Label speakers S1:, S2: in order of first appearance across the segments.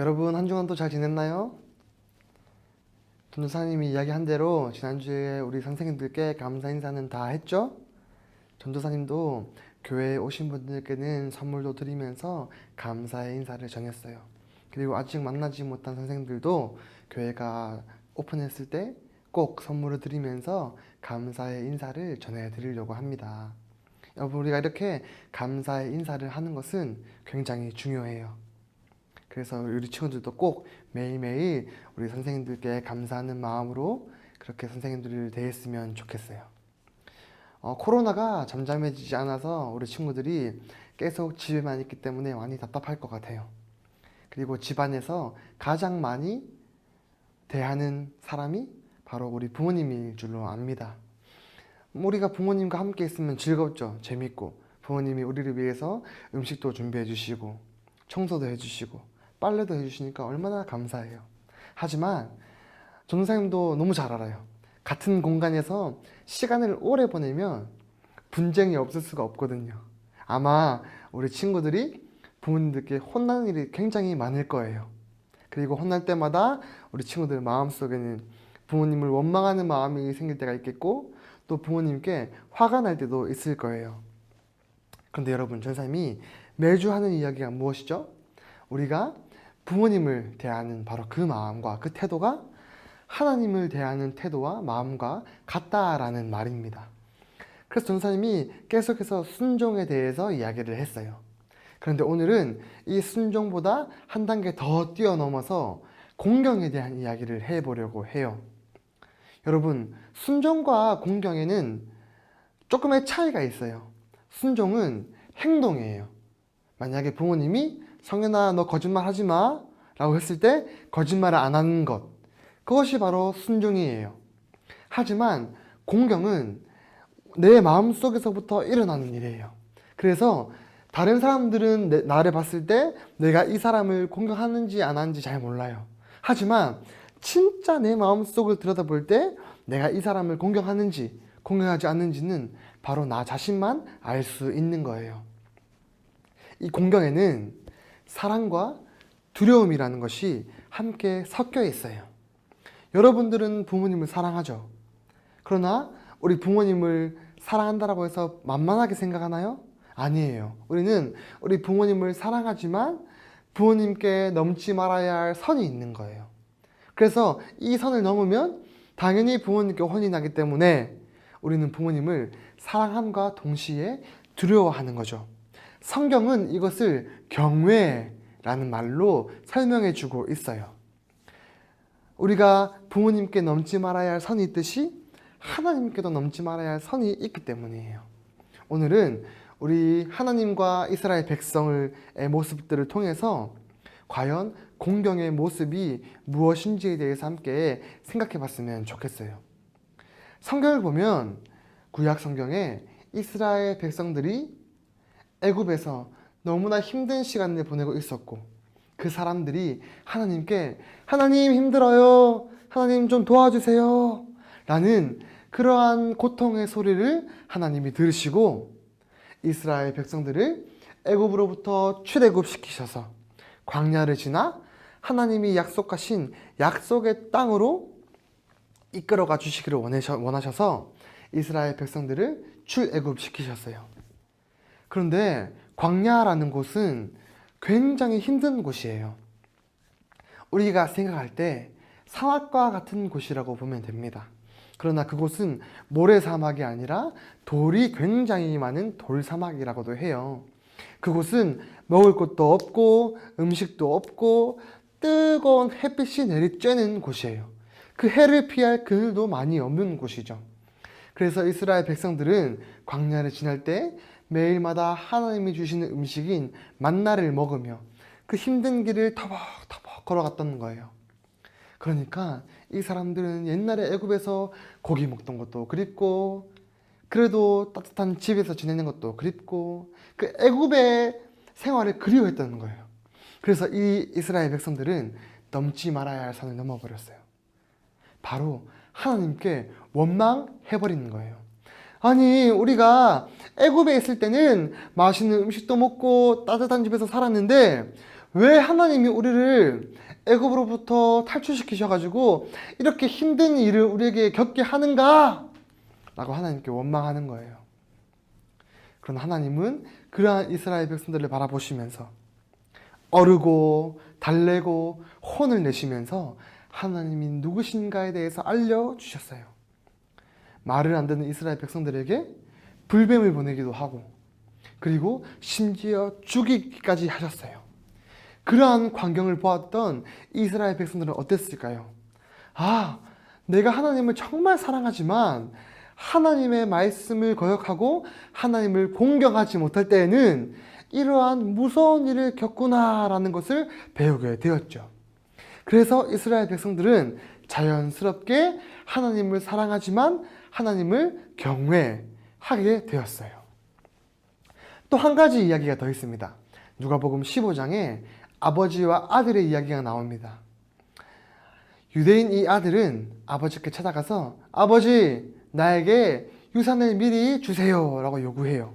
S1: 여러분 한 주간도 잘 지냈나요? 전도사님이 이야기한 대로 지난주에 우리 선생님들께 감사 인사는 다 했죠? 전도사님도 교회에 오신 분들께는 선물도 드리면서 감사의 인사를 전했어요. 그리고 아직 만나지 못한 선생님들도 교회가 오픈했을 때 꼭 선물을 드리면서 감사의 인사를 전해드리려고 합니다. 여러분, 우리가 이렇게 감사의 인사를 하는 것은 굉장히 중요해요. 그래서 우리 친구들도 꼭 매일매일 우리 선생님들께 감사하는 마음으로 그렇게 선생님들을 대했으면 좋겠어요. 코로나가 잠잠해지지 않아서 우리 친구들이 계속 집에만 있기 때문에 많이 답답할 것 같아요. 그리고 집안에서 가장 많이 대하는 사람이 바로 우리 부모님일 줄로 압니다. 우리가 부모님과 함께 있으면 즐겁죠. 재밌고 부모님이 우리를 위해서 음식도 준비해 주시고 청소도 해주시고 빨래도 해주시니까 얼마나 감사해요. 하지만 전도사님도 너무 잘 알아요. 같은 공간에서 시간을 오래 보내면 분쟁이 없을 수가 없거든요. 아마 우리 친구들이 부모님들께 혼나는 일이 굉장히 많을 거예요. 그리고 혼날 때마다 우리 친구들 마음속에는 부모님을 원망하는 마음이 생길 때가 있겠고 또 부모님께 화가 날 때도 있을 거예요. 그런데 여러분, 전도사님이 매주 하는 이야기가 무엇이죠? 우리가 부모님을 대하는 바로 그 마음과 그 태도가 하나님을 대하는 태도와 마음과 같다라는 말입니다. 그래서 전도사님이 계속해서 순종에 대해서 이야기를 했어요. 그런데 오늘은 이 순종보다 한 단계 더 뛰어넘어서 공경에 대한 이야기를 해보려고 해요. 여러분, 순종과 공경에는 조금의 차이가 있어요. 순종은 행동이에요. 만약에 부모님이 성현아 너 거짓말 하지 마 라고 했을 때 거짓말을 안 하는 것, 그것이 바로 순종이에요. 하지만 공경은 내 마음속에서부터 일어나는 일이에요. 그래서 다른 사람들은 나를 봤을 때 내가 이 사람을 공경하는지 안 하는지 잘 몰라요. 하지만 진짜 내 마음속을 들여다볼 때 내가 이 사람을 공경하는지 공경하지 않는지는 바로 나 자신만 알 수 있는 거예요. 이 공경에는 사랑과 두려움이라는 것이 함께 섞여 있어요. 여러분들은 부모님을 사랑하죠. 그러나 우리 부모님을 사랑한다고 해서 만만하게 생각하나요? 아니에요. 우리는 우리 부모님을 사랑하지만 부모님께 넘지 말아야 할 선이 있는 거예요. 그래서 이 선을 넘으면 당연히 부모님께 혼이 나기 때문에 우리는 부모님을 사랑함과 동시에 두려워하는 거죠. 성경은 이것을 경외라는 말로 설명해 주고 있어요. 우리가 부모님께 넘지 말아야 할 선이 있듯이 하나님께도 넘지 말아야 할 선이 있기 때문이에요. 오늘은 우리 하나님과 이스라엘 백성의 모습들을 통해서 과연 공경의 모습이 무엇인지에 대해서 함께 생각해 봤으면 좋겠어요. 성경을 보면 구약 성경에 이스라엘 백성들이 애굽에서 너무나 힘든 시간을 보내고 있었고 그 사람들이 하나님께 하나님 힘들어요. 하나님 좀 도와주세요. 라는 그러한 고통의 소리를 하나님이 들으시고 이스라엘 백성들을 애굽으로부터 출애굽시키셔서 광야를 지나 하나님이 약속하신 약속의 땅으로 이끌어가 주시기를 원하셔서 이스라엘 백성들을 출애굽시키셨어요. 그런데 광야라는 곳은 굉장히 힘든 곳이에요. 우리가 생각할 때 사막과 같은 곳이라고 보면 됩니다. 그러나 그곳은 모래사막이 아니라 돌이 굉장히 많은 돌사막이라고도 해요. 그곳은 먹을 것도 없고 음식도 없고 뜨거운 햇빛이 내리쬐는 곳이에요. 그 해를 피할 그늘도 많이 없는 곳이죠. 그래서 이스라엘 백성들은 광야를 지날 때 매일마다 하나님이 주시는 음식인 만나를 먹으며 그 힘든 길을 터벅터벅 걸어갔던 거예요. 그러니까 이 사람들은 옛날에 애굽에서 고기 먹던 것도 그립고 그래도 따뜻한 집에서 지내는 것도 그립고 그 애굽의 생활을 그리워했다는 거예요. 그래서 이 이스라엘 백성들은 넘지 말아야 할 선을 넘어버렸어요. 바로 하나님께 원망해버리는 거예요. 아니, 우리가 애굽에 있을 때는 맛있는 음식도 먹고 따뜻한 집에서 살았는데 왜 하나님이 우리를 애굽으로부터 탈출시키셔가지고 이렇게 힘든 일을 우리에게 겪게 하는가? 라고 하나님께 원망하는 거예요. 그러나 하나님은 그러한 이스라엘 백성들을 바라보시면서 어르고 달래고 혼을 내시면서 하나님이 누구신가에 대해서 알려주셨어요. 말을 안 듣는 이스라엘 백성들에게 불뱀을 보내기도 하고 그리고 심지어 죽이기까지 하셨어요. 그러한 광경을 보았던 이스라엘 백성들은 어땠을까요? 아, 내가 하나님을 정말 사랑하지만 하나님의 말씀을 거역하고 하나님을 공경하지 못할 때에는 이러한 무서운 일을 겪구나라는 것을 배우게 되었죠. 그래서 이스라엘 백성들은 자연스럽게 하나님을 사랑하지만 하나님을 경외하게 되었어요. 또 한 가지 이야기가 더 있습니다. 누가복음 15장에 아버지와 아들의 이야기가 나옵니다. 유대인 이 아들은 아버지께 찾아가서 아버지, 나에게 유산을 미리 주세요 라고 요구해요.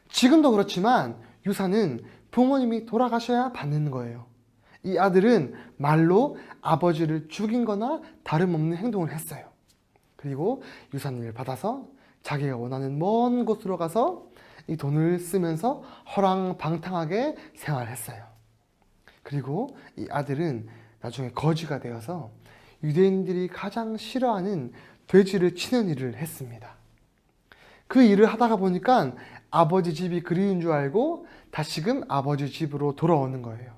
S1: 지금도 그렇지만 유산은 부모님이 돌아가셔야 받는 거예요. 이 아들은 말로 아버지를 죽인 거나 다름없는 행동을 했어요. 그리고 유산을 받아서 자기가 원하는 먼 곳으로 가서 이 돈을 쓰면서 허랑방탕하게 생활했어요. 그리고 이 아들은 나중에 거지가 되어서 유대인들이 가장 싫어하는 돼지를 치는 일을 했습니다. 그 일을 하다가 보니까 아버지 집이 그리운 줄 알고 다시금 아버지 집으로 돌아오는 거예요.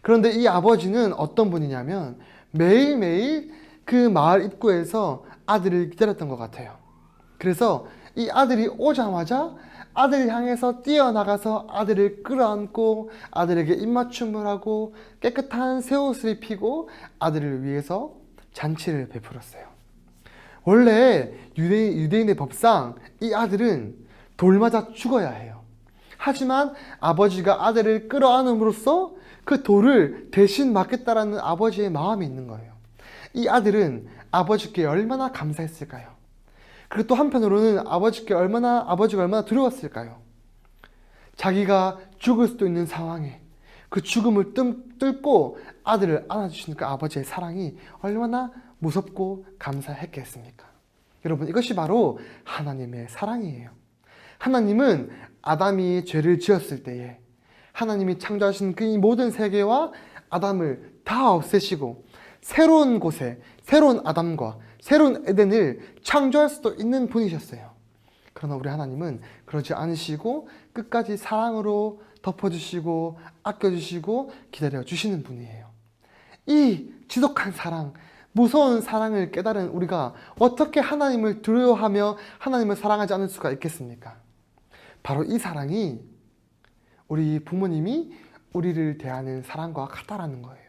S1: 그런데 이 아버지는 어떤 분이냐면 매일매일 그 마을 입구에서 아들을 기다렸던 것 같아요. 그래서 이 아들이 오자마자 아들을 향해서 뛰어나가서 아들을 끌어안고 아들에게 입맞춤을 하고 깨끗한 새 옷을 입히고 아들을 위해서 잔치를 베풀었어요. 원래 유대인의 법상 이 아들은 돌 맞아 죽어야 해요. 하지만 아버지가 아들을 끌어안음으로써 그 돌을 대신 맞겠다라는 아버지의 마음이 있는 거예요. 이 아들은 아버지께 얼마나 감사했을까요? 그리고 또 한편으로는 아버지가 얼마나 두려웠을까요? 자기가 죽을 수도 있는 상황에 그 죽음을 뚫고 아들을 안아주시니까 아버지의 사랑이 얼마나 무섭고 감사했겠습니까? 여러분, 이것이 바로 하나님의 사랑이에요. 하나님은 아담이 죄를 지었을 때에 하나님이 창조하신 그 모든 세계와 아담을 다 없애시고 새로운 곳에 새로운 아담과 새로운 에덴을 창조할 수도 있는 분이셨어요. 그러나 우리 하나님은 그러지 않으시고 끝까지 사랑으로 덮어주시고 아껴주시고 기다려주시는 분이에요. 이 지독한 사랑, 무서운 사랑을 깨달은 우리가 어떻게 하나님을 두려워하며 하나님을 사랑하지 않을 수가 있겠습니까? 바로 이 사랑이 우리 부모님이 우리를 대하는 사랑과 같다라는 거예요.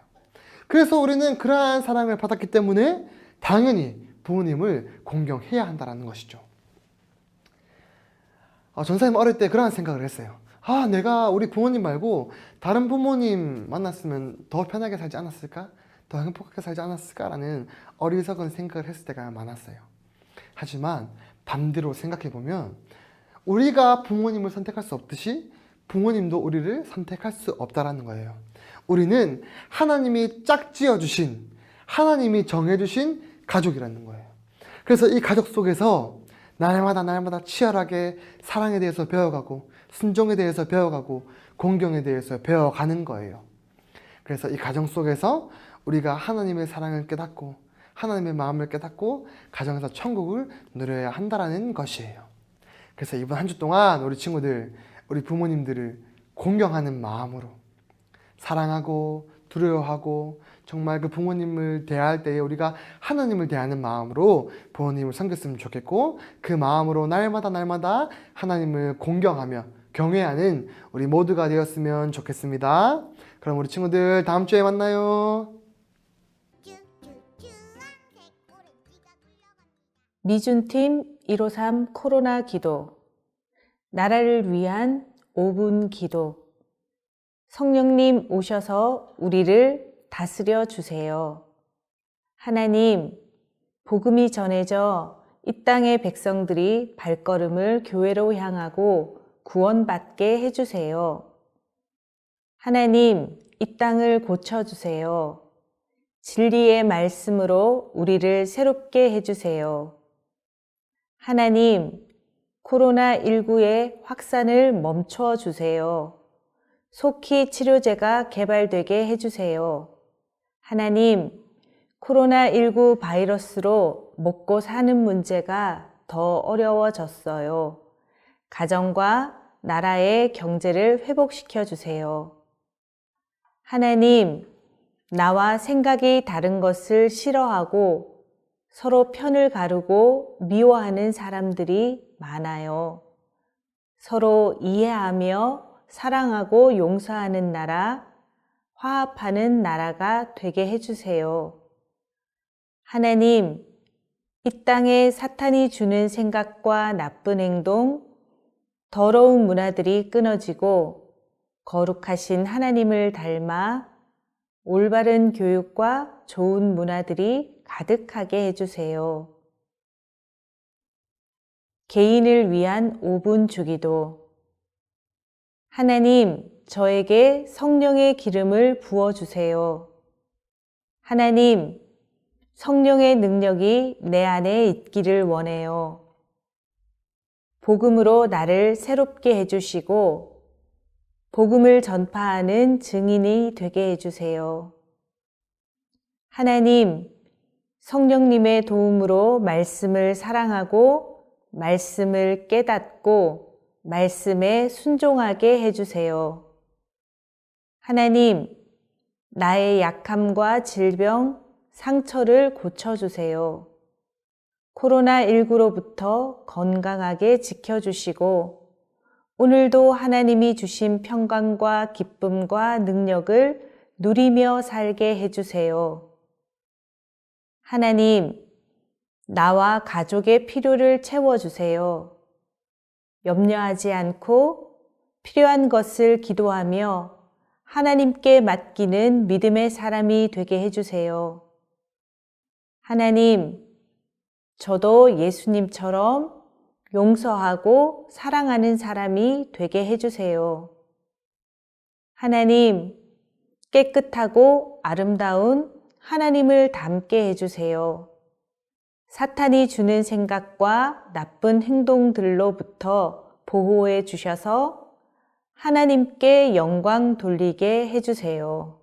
S1: 그래서 우리는 그러한 사랑을 받았기 때문에 당연히 부모님을 공경해야 한다는 것이죠. 전사님 어릴 때 그런 생각을 했어요. 내가 우리 부모님 말고 다른 부모님 만났으면 더 편하게 살지 않았을까? 더 행복하게 살지 않았을까라는 어리석은 생각을 했을 때가 많았어요. 하지만 반대로 생각해보면 우리가 부모님을 선택할 수 없듯이 부모님도 우리를 선택할 수 없다라는 거예요. 우리는 하나님이 짝지어주신, 하나님이 정해주신 가족이라는 거예요. 그래서 이 가족 속에서 날마다 치열하게 사랑에 대해서 배워가고 순종에 대해서 배워가고 공경에 대해서 배워가는 거예요. 그래서 이 가정 속에서 우리가 하나님의 사랑을 깨닫고 하나님의 마음을 깨닫고 가정에서 천국을 누려야 한다는 것이에요. 그래서 이번 한 주 동안 우리 친구들, 우리 부모님들을 공경하는 마음으로 사랑하고 두려워하고 정말 그 부모님을 대할 때에 우리가 하나님을 대하는 마음으로 부모님을 섬겼으면 좋겠고 그 마음으로 날마다 하나님을 공경하며 경외하는 우리 모두가 되었으면 좋겠습니다. 그럼 우리 친구들 다음 주에 만나요.
S2: 미준팀 153 코로나 기도, 나라를 위한 5분 기도. 성령님 오셔서 우리를 다스려 주세요. 하나님, 복음이 전해져 이 땅의 백성들이 발걸음을 교회로 향하고 구원받게 해주세요. 하나님, 이 땅을 고쳐주세요. 진리의 말씀으로 우리를 새롭게 해주세요. 하나님, 코로나19의 확산을 멈춰 주세요. 속히 치료제가 개발되게 해주세요. 하나님, 코로나19 바이러스로 먹고 사는 문제가 더 어려워졌어요. 가정과 나라의 경제를 회복시켜 주세요. 하나님, 나와 생각이 다른 것을 싫어하고 서로 편을 가르고 미워하는 사람들이 많아요. 서로 이해하며 사랑하고 용서하는 나라, 화합하는 나라가 되게 해주세요. 하나님, 이 땅에 사탄이 주는 생각과 나쁜 행동, 더러운 문화들이 끊어지고 거룩하신 하나님을 닮아 올바른 교육과 좋은 문화들이 가득하게 해주세요. 개인을 위한 5분 주기도. 하나님, 저에게 성령의 기름을 부어주세요. 하나님, 성령의 능력이 내 안에 있기를 원해요. 복음으로 나를 새롭게 해주시고 복음을 전파하는 증인이 되게 해주세요. 하나님, 성령님의 도움으로 말씀을 사랑하고 말씀을 깨닫고 말씀에 순종하게 해주세요. 하나님, 나의 약함과 질병, 상처를 고쳐주세요. 코로나19로부터 건강하게 지켜주시고 오늘도 하나님이 주신 평강과 기쁨과 능력을 누리며 살게 해주세요. 하나님, 나와 가족의 필요를 채워주세요. 염려하지 않고 필요한 것을 기도하며 하나님께 맡기는 믿음의 사람이 되게 해주세요. 하나님, 저도 예수님처럼 용서하고 사랑하는 사람이 되게 해주세요. 하나님, 깨끗하고 아름다운 하나님을 닮게 해주세요. 사탄이 주는 생각과 나쁜 행동들로부터 보호해 주셔서 하나님께 영광 돌리게 해주세요.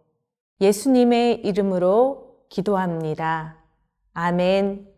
S2: 예수님의 이름으로 기도합니다. 아멘.